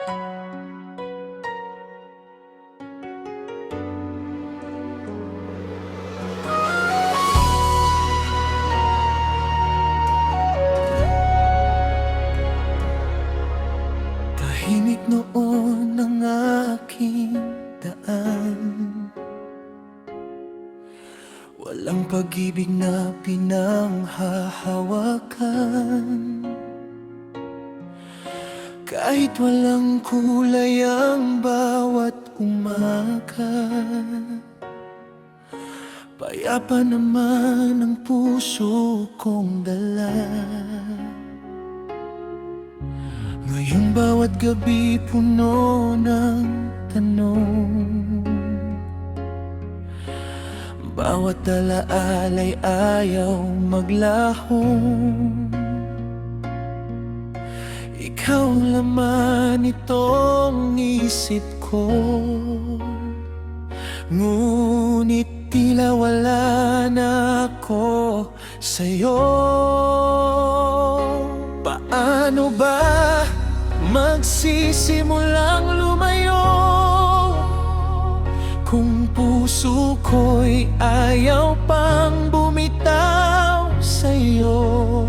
Tahimik noon ang aking daan, walang pag-ibig na pinanghahawakan. Kahit walang kulay ang bawat umaga, payapa naman ang puso kong dala. Ngayong bawat gabi puno ng tanong, bawat alaala'y ayaw maglahong. Ikaw laman itong isip ko, ngunit tila wala na ako sa'yo. Paano ba magsisimulang lumayo kung puso ko'y ayaw pang bumitaw sa'yo?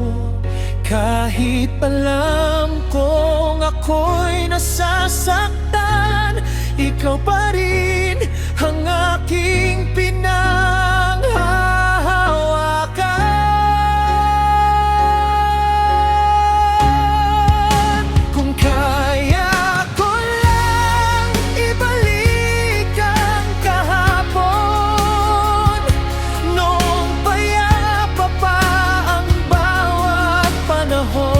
Kahit alam kong ako'y nasasaktan, ikaw pa rin ang aking pinanghahawakan. Kung kaya ko lang ibalik ang kahapon, noong payapa pa ang bawat panahon,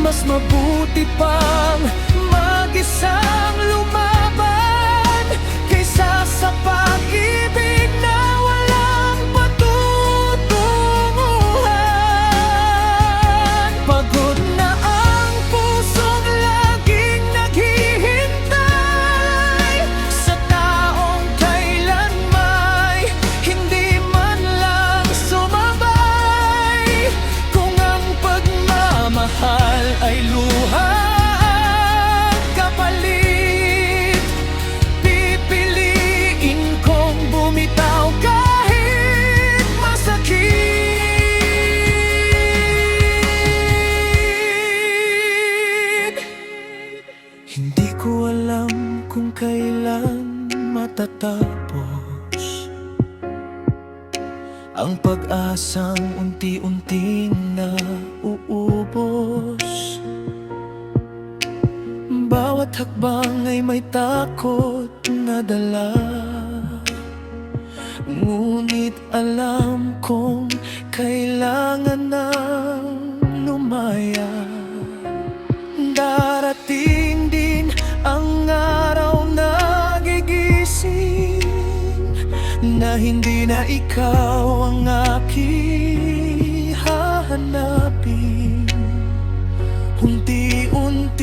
mas mabuti pang mag-isang lumaban kaysa sa pag-ibig na walang patutunguhan. Pagod na ang pusong laging naghihintay sa taong kailan may hindi man lang sumabay. Kung ang pagmamahal ay luha kapalit, pipiliin kong bumitaw kahit masakit. Hindi ko alam kung kailan matatapos ang pag-asang unti-unting nauubos. Bawat hakbang ay may takot na dala, ngunit alam kong kailangan nang lumaya. Darating din ang araw na gigising na hindi na ikaw ang aking hahanapin. Unti-unti